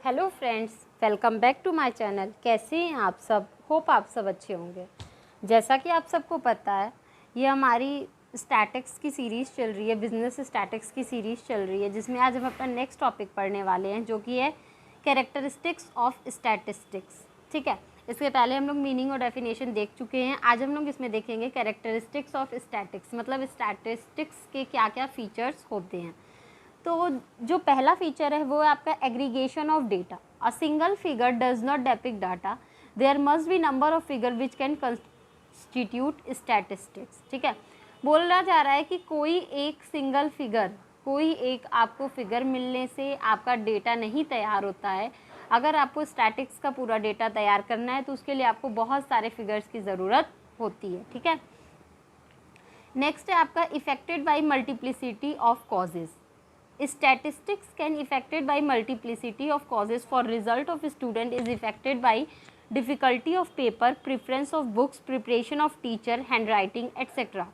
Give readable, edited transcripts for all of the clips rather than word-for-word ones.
Hello friends, welcome back to my channel. कैसे हैं आप सब? होप आप सब अच्छे होंगे। जैसा कि आप सबको पता है, ये हमारी स्टैटिक्स की सीरीज़ चल रही है, बिजनेस स्टैटिक्स की सीरीज़ चल रही है, जिसमें आज हम अपना नेक्स्ट टॉपिक पढ़ने वाले हैं, जो कि है कैरेक्टरिस्टिक्स ऑफ स्टैटिस्टिक्स। ठीक है, इसके पहले हम लोग मीनिंग और डेफिनेशन देख चुके हैं। आज हम लोग इसमें देखेंगे कैरेक्टरिस्टिक्स ऑफ स्टैटिक्स, मतलब स्टैटिस्टिक्स के क्या क्या फीचर्स होते हैं। तो जो पहला फीचर है वो है आपका aggregation of data. A single figure does not depict data, there must be number of figure which can constitute statistics. ठीक है, बोला जा रहा है कि कोई एक सिंगल फिगर, कोई एक आपको फिगर मिलने से आपका डेटा नहीं तैयार होता है। अगर आपको स्टैटिक्स का पूरा डेटा तैयार करना है तो उसके लिए आपको बहुत सारे फिगर्स की ज़रूरत होती है। ठीक है, नेक्स्ट है आपका affected by multiplicity of causes. Statistics can affected by multiplicity of causes. For result of student is affected by difficulty of paper, preference of books, preparation of teacher, handwriting etc.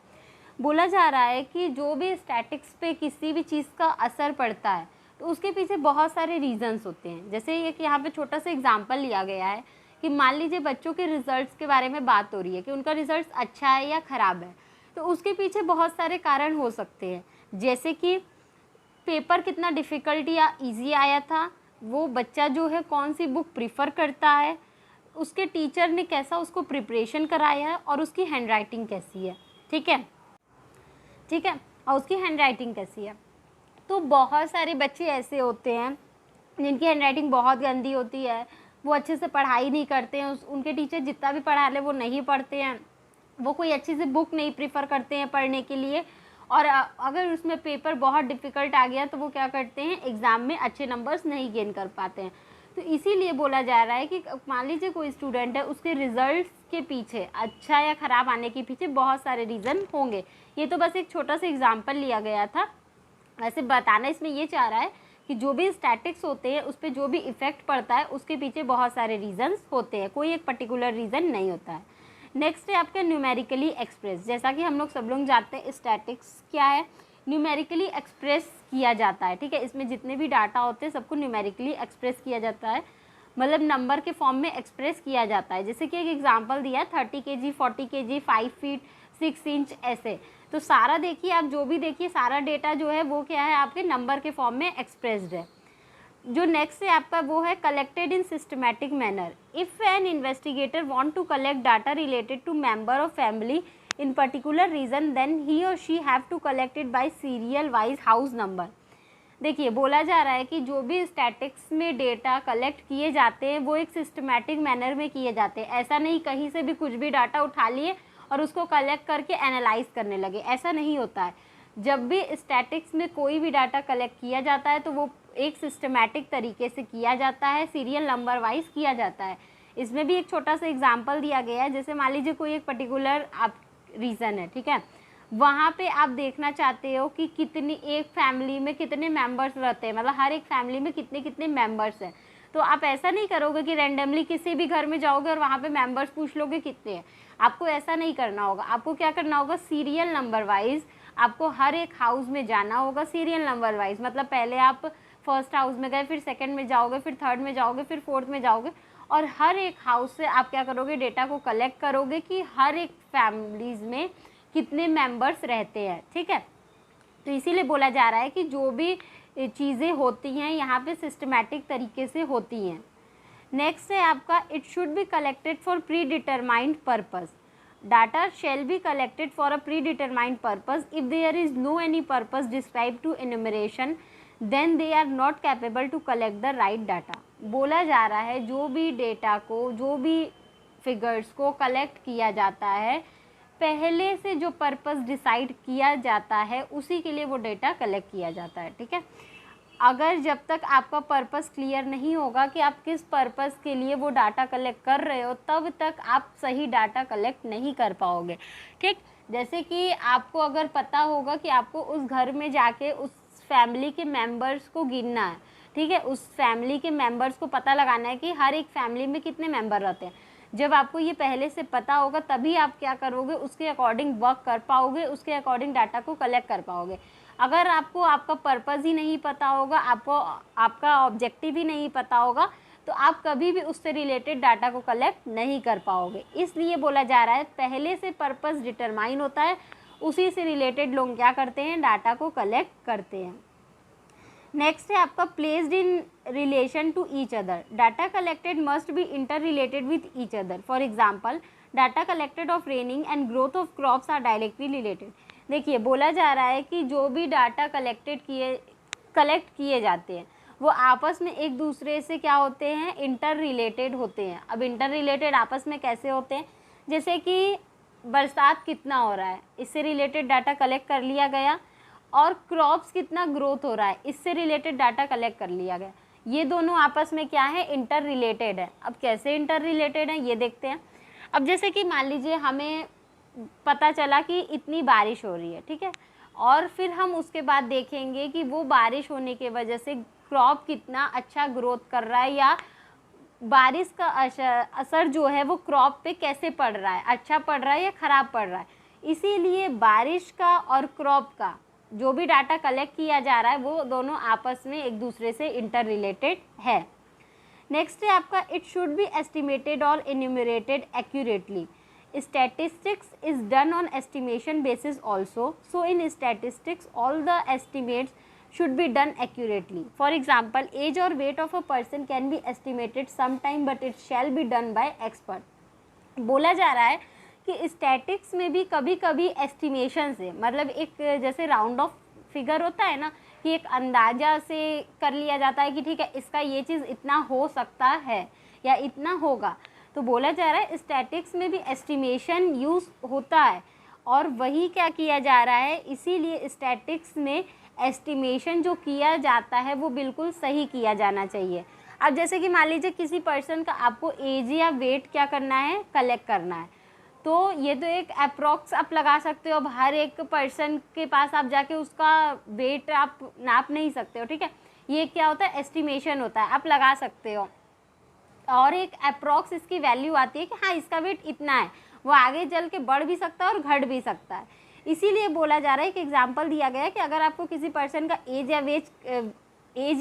बोला जा रहा है कि जो भी statics पे किसी भी चीज़ का असर पड़ता है तो उसके पीछे बहुत सारे रीजंस होते हैं। जैसे एक यहाँ पे छोटा सा एग्जांपल लिया गया है कि मान लीजिए बच्चों के रिजल्ट्स के बारे में बात हो रही है कि उनका रिजल्ट अच्छा है या ख़राब है, तो उसके पीछे बहुत सारे कारण हो सकते हैं। जैसे कि पेपर कितना डिफ़िकल्ट या इजी आया था, वो बच्चा जो है कौन सी बुक प्रीफर करता है, उसके टीचर ने कैसा उसको प्रिपरेशन कराया है और उसकी हैंडराइटिंग कैसी है। ठीक है, और उसकी हैंडराइटिंग कैसी है। तो बहुत सारे बच्चे ऐसे होते हैं जिनकी हैंडराइटिंग बहुत गंदी होती है, वो अच्छे से पढ़ाई नहीं करते हैं, उनके टीचर जितना भी पढ़ा ले वो नहीं पढ़ते हैं, वो कोई अच्छी सी बुक नहीं प्रीफर करते हैं पढ़ने के लिए, और अगर उसमें पेपर बहुत डिफ़िकल्ट आ गया तो वो क्या करते हैं, एग्ज़ाम में अच्छे नंबर्स नहीं गेन कर पाते हैं। तो इसीलिए बोला जा रहा है कि मान लीजिए कोई स्टूडेंट है, उसके रिजल्ट्स के पीछे अच्छा या ख़राब आने के पीछे बहुत सारे रीज़न होंगे। ये तो बस एक छोटा सा एग्जाम्पल लिया गया था। वैसे बताना इसमें ये चाह रहा है कि जो भी स्टैटिक्स होते हैं उस पर जो भी इफ़ेक्ट पड़ता है उसके पीछे बहुत सारे रीज़न्स होते हैं, कोई एक पर्टिकुलर रीज़न नहीं होता है। नेक्स्ट है आपका न्यूमेरिकली एक्सप्रेस। जैसा कि हम सब लोग जानते हैं स्टैटिक्स क्या है, न्यूमेरिकली एक्सप्रेस किया जाता है। ठीक है, इसमें जितने भी डाटा होते हैं सबको न्यूमेरिकली एक्सप्रेस किया जाता है, मतलब नंबर के फॉर्म में एक्सप्रेस किया जाता है। जैसे कि एक एग्जांपल दिया है 30 kg, 40 kg, 5 फीट, 6 इंच, ऐसे। तो सारा देखिए, आप जो भी देखिए सारा डेटा जो है वो क्या है, आपके नंबर के फॉर्म में एक्सप्रेस्ड है। जो नेक्स्ट है आपका वो है collected in systematic manner. If an investigator want to collect data related to member of family in particular region, then he or she have to collect it by serial wise house number. देखिए, बोला जा रहा है कि जो भी statics में data collect किए जाते हैं वो एक सिस्टमैटिक मैनर में किए जाते हैं। ऐसा नहीं कहीं से भी कुछ भी डाटा उठा लिए और उसको कलेक्ट करके एनालाइज करने लगे, ऐसा नहीं होता है। जब भी स्टैटिक्स में कोई भी डाटा कलेक्ट किया जाता है तो वो एक सिस्टमैटिक तरीके से किया जाता है, सीरियल नंबर वाइज किया जाता है। इसमें भी एक छोटा सा एग्जांपल दिया गया है। जैसे मान लीजिए कोई एक पर्टिकुलर आप रीज़न है, ठीक है, वहाँ पे आप देखना चाहते हो कि कितनी एक फैमिली में कितने मेंबर्स रहते हैं, मतलब हर एक फैमिली में कितने कितने मेंबर्स हैं। तो आप ऐसा नहीं करोगे कि रैंडमली किसी भी घर में जाओगे और वहाँ पे मेंबर्स पूछ लोगे कितने हैं। आपको ऐसा नहीं करना होगा। आपको क्या करना होगा, सीरियल नंबर वाइज आपको हर एक हाउस में जाना होगा, सीरियल नंबर वाइज। मतलब पहले आप फर्स्ट हाउस में गए, फिर सेकंड में जाओगे, फिर थर्ड में जाओगे, फिर फोर्थ में जाओगे, और हर एक हाउस से आप क्या करोगे, डेटा को कलेक्ट करोगे कि हर एक फैमिलीज़ में कितने मेंबर्स रहते हैं। ठीक है, तो इसीलिए बोला जा रहा है कि जो भी चीज़ें होती हैं यहाँ पे सिस्टमैटिक तरीके से होती हैं। नेक्स्ट है आपका it should be collected for predetermined purpose. Data shall be collected for a predetermined purpose if there is no any purpose describe to enumeration, then they are not capable to collect the right data. बोला जा रहा है जो भी data को, जो भी figures को कलेक्ट किया जाता है, पहले से जो पर्पस डिसाइड किया जाता है उसी के लिए वो डेटा कलेक्ट किया जाता है। ठीक है, अगर जब तक आपका पर्पस क्लियर नहीं होगा कि आप किस पर्पस के लिए वो डाटा कलेक्ट कर रहे हो, तब तक आप सही डाटा कलेक्ट नहीं कर पाओगे। ठीक, जैसे कि आपको अगर पता होगा कि आपको उस घर में जाके उस फैमिली के मेंबर्स को गिनना है, ठीक है, उस फैमिली के मेंबर्स को पता लगाना है कि हर एक फैमिली में कितने मेंबर रहते हैं। जब आपको ये पहले से पता होगा तभी आप क्या करोगे, उसके अकॉर्डिंग वर्क कर पाओगे, उसके अकॉर्डिंग डाटा को कलेक्ट कर पाओगे। अगर आपको आपका पर्पज़ ही नहीं पता होगा, आपको आपका ऑब्जेक्टिव ही नहीं पता होगा, तो आप कभी भी उससे रिलेटेड डाटा को कलेक्ट नहीं कर पाओगे। इसलिए बोला जा रहा है पहले से पर्पज़ डिटरमाइन होता है, उसी से रिलेटेड लोग क्या करते हैं, डाटा को कलेक्ट करते हैं। नेक्स्ट है आपका placed in relation to each other. Data collected must be interrelated with each other. For example, data collected of raining and growth of crops are directly related. देखिए बोला जा रहा है कि जो भी डाटा कलेक्ट किए जाते हैं वो आपस में एक दूसरे से क्या होते हैं, इंटर रिलेटेड होते हैं। अब इंटर रिलेटेड आपस में कैसे होते हैं, जैसे कि बरसात कितना हो रहा है, इससे रिलेटेड डाटा कलेक्ट कर लिया गया, और क्रॉप्स कितना ग्रोथ हो रहा है, इससे रिलेटेड डाटा कलेक्ट कर लिया गया। ये दोनों आपस में क्या है, इंटर रिलेटेड है। अब कैसे इंटर रिलेटेड है ये देखते हैं। अब जैसे कि मान लीजिए हमें पता चला कि इतनी बारिश हो रही है, ठीक है, और फिर हम उसके बाद देखेंगे कि वो बारिश होने के वजह से क्रॉप कितना अच्छा ग्रोथ कर रहा है, या बारिश का असर जो है वो क्रॉप पे कैसे पड़ रहा है, अच्छा पड़ रहा है या ख़राब पड़ रहा है। इसीलिए बारिश का और क्रॉप का जो भी डाटा कलेक्ट किया जा रहा है वो दोनों आपस में एक दूसरे से इंटर रिलेटेड है। नेक्स्ट है आपका इट शुड बी एस्टिमेटेड और enumerated accurately. Statistics is done on estimation basis also. So in statistics, all the estimates should be done accurately. For example, age or weight of a person can be estimated sometime, but it shall be done by expert. बोला जा रहा है कि statics में भी कभी कभी estimation से, मतलब एक जैसे राउंड ऑफ फिगर होता है ना, कि एक अंदाज़ा से कर लिया जाता है कि ठीक है इसका ये चीज़ इतना हो सकता है या इतना होगा। तो बोला जा रहा है स्टैटिक्स में भी एस्टिमेशन यूज़ होता है, और वही क्या किया जा रहा है, इसीलिए स्टैटिक्स में एस्टिमेशन जो किया जाता है वो बिल्कुल सही किया जाना चाहिए। अब जैसे कि मान लीजिए किसी पर्सन का आपको एज या वेट क्या करना है, कलेक्ट करना है, तो ये तो एक अप्रॉक्स आप लगा सकते हो। अब हर एक पर्सन के पास आप जाके उसका वेट आप नाप नहीं सकते हो, ठीक है, ये क्या होता है, एस्टिमेशन होता है, आप लगा सकते हो, और एक अप्रॉक्स इसकी वैल्यू आती है कि हाँ इसका वेट इतना है। वो आगे चल के बढ़ भी सकता है और घट भी सकता है। इसीलिए बोला जा रहा है कि एग्जांपल दिया गया है कि अगर आपको किसी पर्सन का एज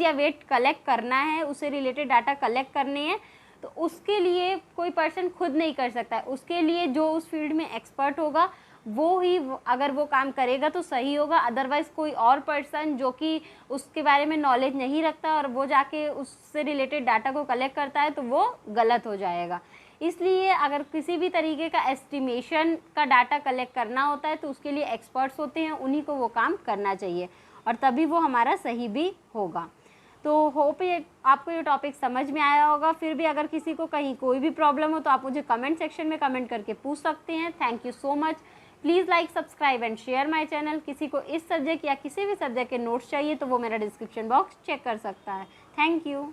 या वेट कलेक्ट करना है, उससे रिलेटेड डाटा कलेक्ट करने हैं, तो उसके लिए कोई पर्सन खुद नहीं कर सकता है। उसके लिए जो उस फील्ड में एक्सपर्ट होगा वो ही अगर वो काम करेगा तो सही होगा। अदरवाइज़ कोई और पर्सन जो कि उसके बारे में नॉलेज नहीं रखता और वो जाके उससे रिलेटेड डाटा को कलेक्ट करता है तो वो गलत हो जाएगा। इसलिए अगर किसी भी तरीके का एस्टिमेशन का डाटा कलेक्ट करना होता है तो उसके लिए एक्सपर्ट्स होते हैं, उन्हीं को वो काम करना चाहिए, और तभी वो हमारा सही भी होगा। तो होप ये आपको ये टॉपिक समझ में आया होगा। फिर भी अगर किसी को कहीं कोई भी प्रॉब्लम हो तो आप मुझे कमेंट सेक्शन में कमेंट करके पूछ सकते हैं। Thank you so much. Please like, subscribe and share my channel. किसी को इस सब्जेक्ट या किसी भी सब्जेक्ट के नोट्स चाहिए तो वो मेरा डिस्क्रिप्शन बॉक्स चेक कर सकता है। Thank you.